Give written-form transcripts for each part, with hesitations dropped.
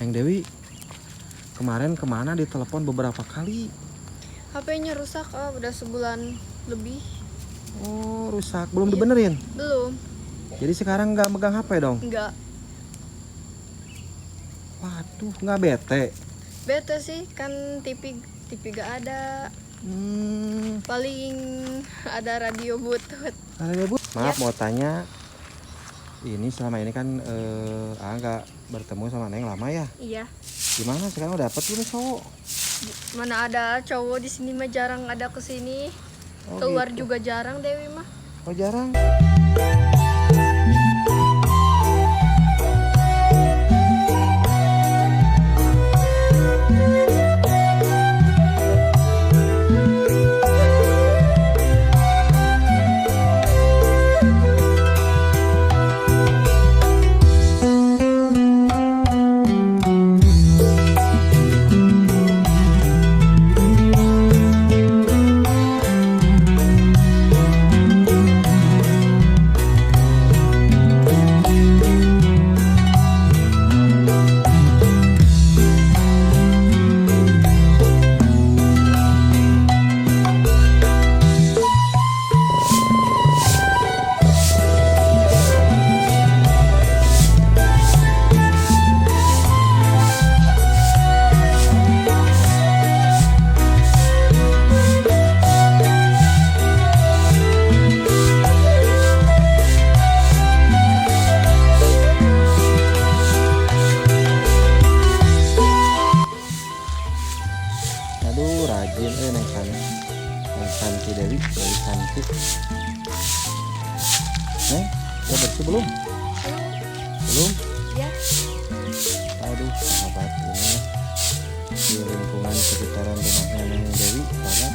Neng Dewi, kemarin kemana ditelepon beberapa kali? HP-nya rusak, udah sebulan lebih. Oh, rusak. Belum Iya. dibenerin? Belum. Jadi sekarang nggak megang HP dong? Enggak. Waduh, nggak bete? Bete sih, kan TV gak ada. Paling ada radio butut. Halo, Bu. Maaf, Ya. mau tanya. Ini selama ini kan nggak bertemu sama Neng lama ya? Iya. Gimana sekarang udah dapet belum cowok? Mana ada cowok di sini mah, jarang ada kesini. Oh, Keluar gitu. juga jarang Dewi mah. Oh, jarang? Aduh, rajin Neng Santi Dewi Santi. Neng, udah bersih belum? Belum? Ya. Aduh, sahabat, ini di lingkungan sekitaran rumahnya Neng Dewi, sahabat.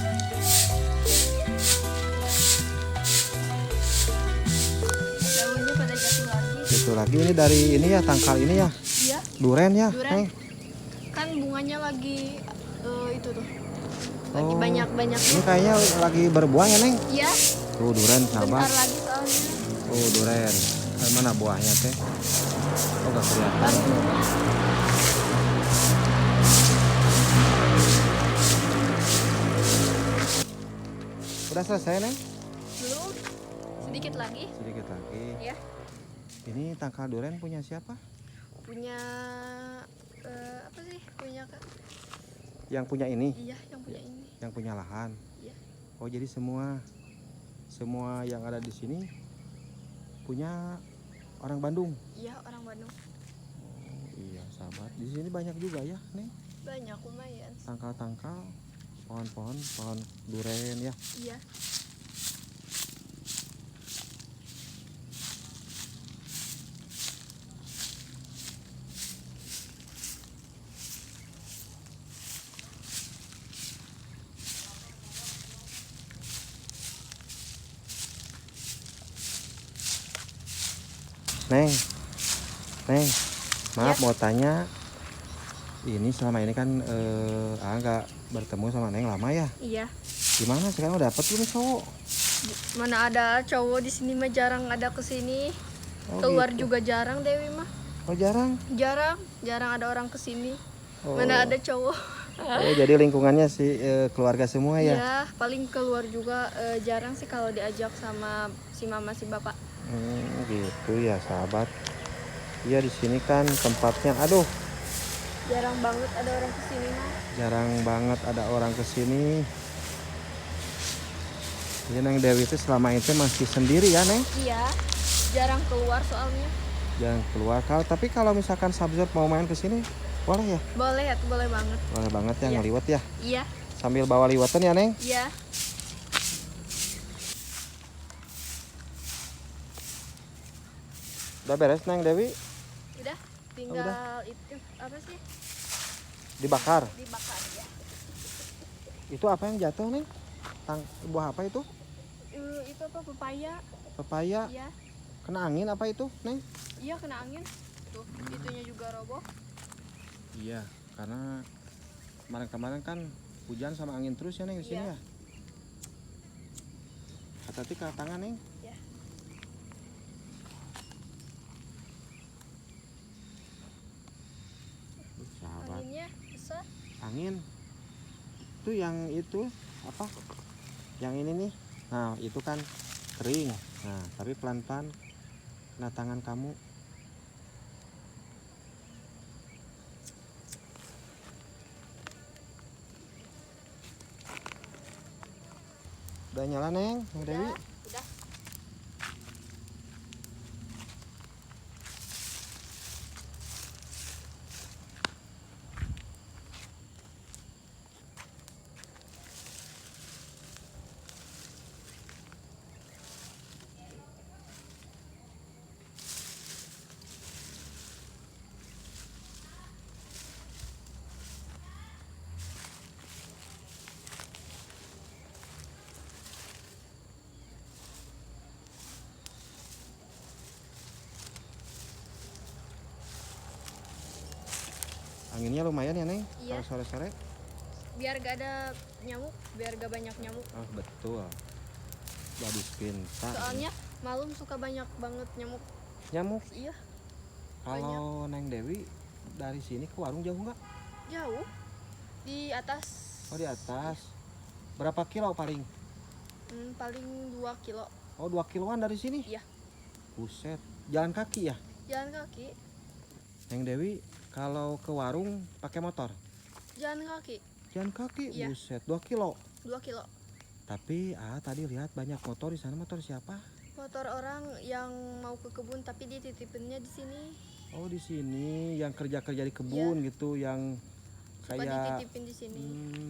Daunnya pada jatuh lagi. Itu lagi ini dari ini ya, tangkal ini ya, Iya. duren ya, Duren. Neng. Kan bunganya lagi itu tuh. Lagi Oh, banyak-banyak. ini kayaknya lagi berbuah ya, Neng. Iya. Tuh duren, sahabat. Bentar lagi soalnya. Oh, duren. Mana buahnya teh? Oh, gak kelihatan. Baru Udah selesai, Neng? belum. Sedikit lagi. Sedikit lagi. Ya. Ini tangkal duren punya siapa? Punya apa sih? Punya Kak. Yang punya ini, Iya, yang punya ini. yang punya lahan. Iya. Oh, jadi semua yang ada di sini punya orang Bandung. Iya, orang Bandung. Oh, iya, sahabat. Di sini banyak juga ya, Neng. Banyak, lumayan. Tangkal-tangkal, pohon duren ya. Iya. Neng, maaf Ya. mau tanya. Ini selama ini kan nggak bertemu sama Neng lama ya? Iya. Gimana sekarang udah dapet belum cowok? Mana ada cowok di sini mah, jarang ada kesini. Oh, Keluar gitu. juga jarang Dewi mah. Oh, jarang? Jarang ada orang kesini. Oh. Mana ada cowok. Oh, jadi lingkungannya sih keluarga semua ya? Iya, paling keluar juga jarang sih kalau diajak sama si mama si bapak. Gitu ya, sahabat. Iya, di sini kan tempatnya, aduh, Jarang banget ada orang kesini mah. jarang banget ada orang kesini. Jadi Neng Dewi itu selama itu masih sendiri ya, Neng? Iya, jarang keluar soalnya. Jangan keluar. Tapi kalau misalkan Sabzor mau main ke sini, boleh ya? Boleh banget. Boleh banget ya, Iya. ngeliwat ya. Iya, Sambil bawa liwatan ya, Neng. iya. Udah beres, Neng Dewi? Udah, tinggal itu apa sih? Dibakar. Dibakar ya. Itu apa yang jatuh, Neng? Buah apa itu? Itu apa, pepaya? Pepaya. Iya. Kena angin apa itu, Neng? Iya, kena angin. Tuh, itunya juga roboh. Iya, karena kemarin-kemarin kan hujan sama angin terus ya, Neng, di sini Iya. ya. Hati-hati ke tangan, Neng. Ya. anginnya besar. Angin. Itu yang itu apa? Yang ini nih. Nah, itu kan kering. Nah, tapi pelan-pelan kena tangan kamu. Udah nyala, Neng? Neng Dewi? Udah. Anginnya lumayan ya, Neng? Iya. Kalau sore-sore? Biar gak ada nyamuk, biar gak banyak nyamuk. Oh, betul. Gadis pintar. Soalnya malam suka banyak banget nyamuk. Nyamuk? Iya, Kalau Neng Dewi dari sini ke warung jauh nggak? jauh. Di atas. Oh, di atas. Berapa kilo paling? Paling 2 kilo. Oh, 2 kiloan dari sini? Iya. Buset. Jalan kaki ya? Jalan kaki. Neng Dewi kalau ke warung pakai motor? Jalan kaki. Jalan kaki? Iya. Buset. 2 kilo. 2 kilo. Tapi tadi lihat banyak motor di sana. Motor siapa? Motor orang yang mau ke kebun tapi dititipinnya di sini. Oh, di sini yang kerja-kerja di kebun gitu, yang Suka kayak dititipin di sini.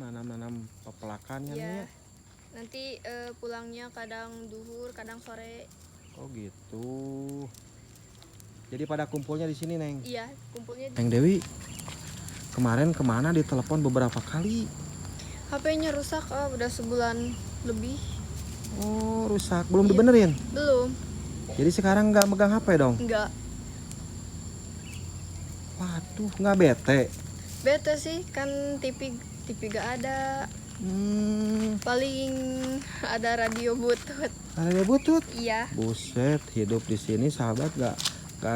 nanam-nanam pepelakan ya, Neng Iya. ya? Nanti pulangnya kadang duhur, kadang sore. Oh, gitu. Jadi pada kumpulnya di sini, Neng. Iya, kumpulnya di Neng Dewi, kemarin kemana ditelepon beberapa kali? HP-nya rusak, udah sebulan lebih. Oh, rusak. Belum Iya. dibenerin? Belum, Jadi sekarang nggak megang HP dong? enggak. Waduh, nggak bete? Bete sih, kan TV gak ada. Paling ada radio butut. Ada butut? Iya, Buset, hidup di sini sahabat nggak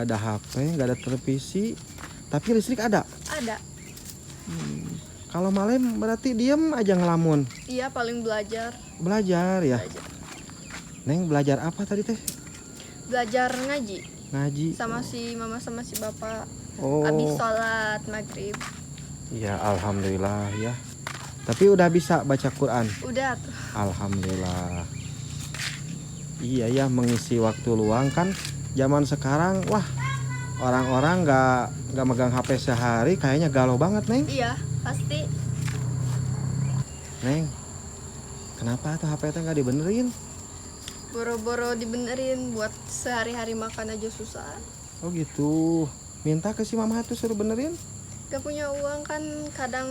ada HP, nggak ada televisi, tapi listrik ada. ada. Kalau malam berarti diem aja ngelamun. Iya, paling belajar. Belajar ya? Belajar, Neng belajar apa tadi teh? belajar ngaji Ngaji. sama si mama sama si bapak. Oh. Habis sholat maghrib. Ya alhamdulillah ya. Tapi udah bisa baca Quran. Udah tuh. Alhamdulillah. Iya ya, mengisi waktu luang kan zaman sekarang, wah orang-orang nggak megang HP sehari kayaknya galau banget, Neng. Iya, pasti. Neng, kenapa tuh HP teh nggak dibenerin? Boro-boro dibenerin buat sehari-hari makan aja susah. Oh gitu. Minta ke si mama tuh suruh benerin. Gak punya uang kan, kadang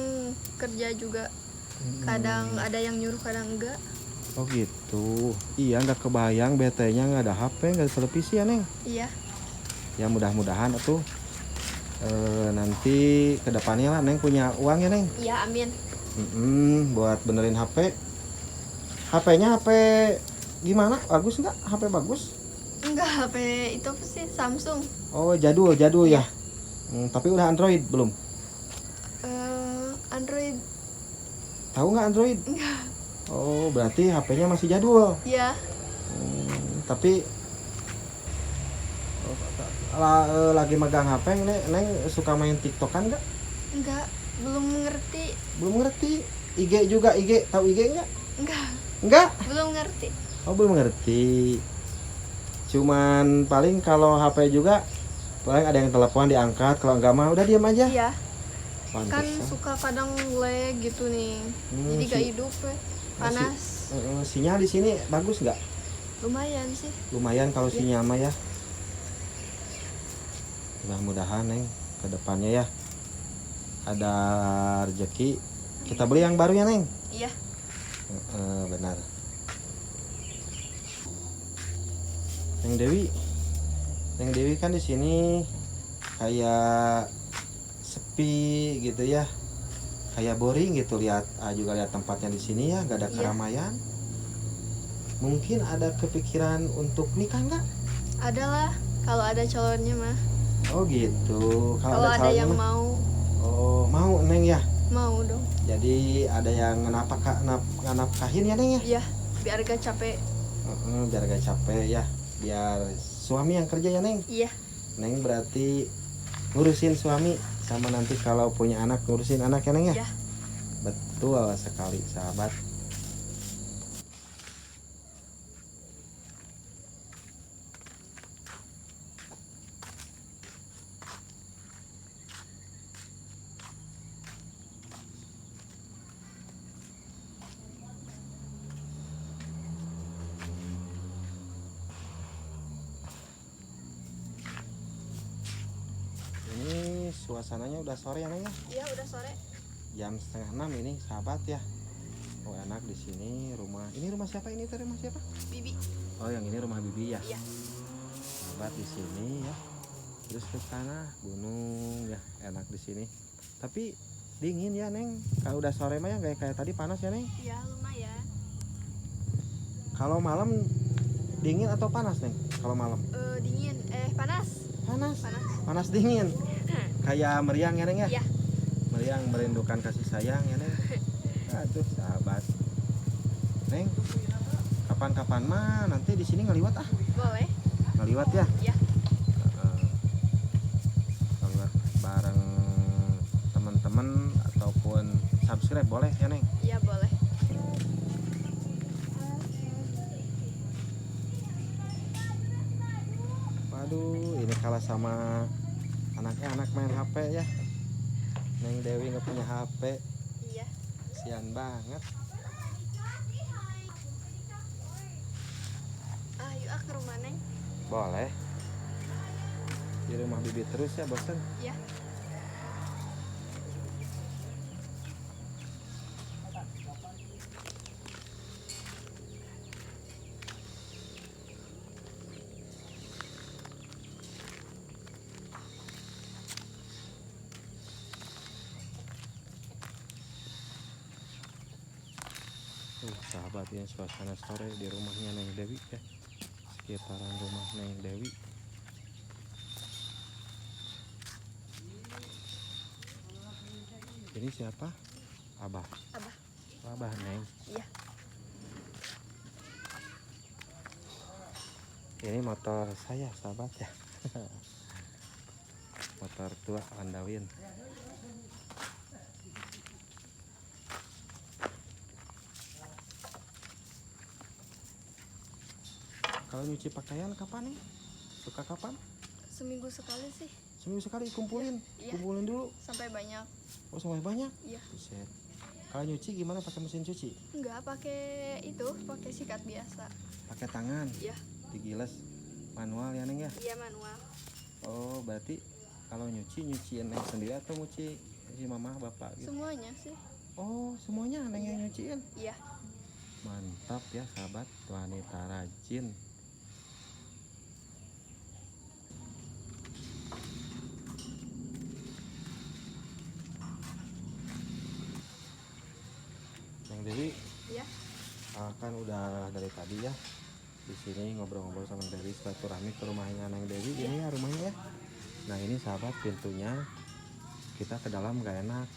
kerja juga. Kadang ada yang nyuruh, kadang enggak. Oh gitu. Iya, nggak kebayang BT-nya nggak ada HP, nggak ada televisi ya, Neng. Iya. Ya mudah-mudahan tuh nanti kedepannya lah Neng punya uang ya, Neng. Iya, amin. Buat benerin HP. HP-nya HP gimana? Bagus nggak? HP bagus? Enggak, HP itu apa sih? Samsung. Oh, jadul ya. Tapi udah Android belum? Android. Tahu nggak Android? Enggak. Oh, berarti HP-nya masih jadul. Iya. Tapi lagi megang HP, Neng suka main TikTokan nggak? Enggak, belum ngerti. Belum ngerti. IG juga, tahu IG nggak? Enggak, Nggak? belum ngerti. Oh, belum ngerti. Cuman paling kalau HP juga paling ada yang telepon diangkat, kalau nggak mah udah diam aja. Iya, kan Pantesan. suka kadang lag gitu nih. Jadi gak hidup panas. Sinyal di sini bagus nggak? Lumayan sih. Lumayan kalau sinyal mah ya. Mudah-mudahan, Neng, ke depannya ya ada rezeki. Kita beli yang baru ya, Neng. Iya. Benar. Neng Dewi kan di sini kayak sepi gitu ya, kayak boring gitu. Juga lihat tempatnya di sini ya, nggak ada Iya. keramaian. Mungkin ada kepikiran untuk nikah nggak? Adalah kalau ada calonnya mah. Oh gitu. Kalau ada calonnya yang mah- mau. Oh, mau Neng Jadi ada yang nganapkahin ya Neng ya? Iya, biar gak capek. Biar gak capek ya. Biar suami yang kerja ya Neng. Iya. Neng berarti ngurusin suami sama nanti kalau punya anak ngurusin anak ya Neng ya? Iya. Betul sekali sahabat. Ini suasananya udah sore ya Neng ya? Iya, udah sore. Jam 5:30 ini sahabat ya. Oh enak di sini rumah. Ini rumah siapa ini? Tadi rumah siapa? Bibi. Oh yang ini rumah Bibi ya. Iya. Sahabat di sini ya. Terus ke sana gunung ya, enak di sini. Tapi dingin ya Neng. Kalau udah sore mah ya nggak kayak tadi panas ya Neng. Iya, lumayan. Kalau malam dingin atau panas Neng? Kalau malam Dingin. Panas. panas. Panas. Panas dingin. Kayak meriang ya Neng ya. Iya. Meriang merindukan kasih sayang ya Neng. Aduh sahabat. Neng, kapan-kapan mah nanti di sini ngeliwat ah. Boleh. Ngeliwat ya. Iya. Ngeliwat bareng teman-teman ataupun subscribe boleh ya Neng. Iya, boleh. Waduh, ini kalah sama anaknya, anak main HP ya. Neng Dewi nggak punya HP, Iya. kasihan banget. Yuk ke rumah Neng. Boleh. Di rumah Bibi terus ya, bosan. Iya. Sahabat ya, suasana sore di rumahnya Neng Dewi ya. Sekitaran rumah Neng Dewi. Ini siapa? Abah. Abah. Abah Neng. Iya. Ini motor saya sahabat ya. Motor tua Landawin. Kalau nyuci pakaian kapan nih? Suka kapan? Seminggu sekali sih. Seminggu sekali kumpulin. Iya. Kumpulin dulu. Sampai banyak. Oh sampai banyak? Iya. Buset. Kalau nyuci gimana, pakai mesin cuci? Enggak pakai itu, pakai sikat biasa. Pakai tangan? Iya. Digiles manual ya Neng ya? Iya, manual. Oh berarti kalau nyuciin Neng sendiri atau nyuci si mama bapak gitu? Semuanya sih. Oh semuanya Neng yang nyuciin? Iya. Mantap ya sahabat, wanita rajin. Neng Dewi, Iya. kan udah dari tadi ya di sini ngobrol-ngobrol sama Dewi, silaturahmi ke rumahnya Neng Dewi. Ini ya rumahnya ya. Nah ini sahabat, pintunya kita ke dalam gak enak,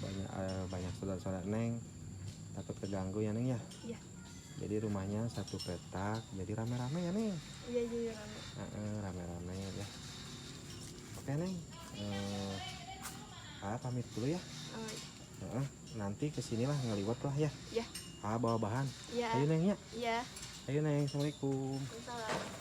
banyak saudara-saudara Neng, takut keganggu ya Neng ya. Iya. Jadi rumahnya satu petak, jadi rame-rame ya Neng. Iya, jadi rame. Rame-rame ya. Oke Neng, pamit dulu ya. Nanti kesinilah ngeliwat lah ya. Iya. Bawa bahan. Iya. Ayo Neng ya. Iya. Ayo Neng, assalamualaikum. Waalaikumsalam.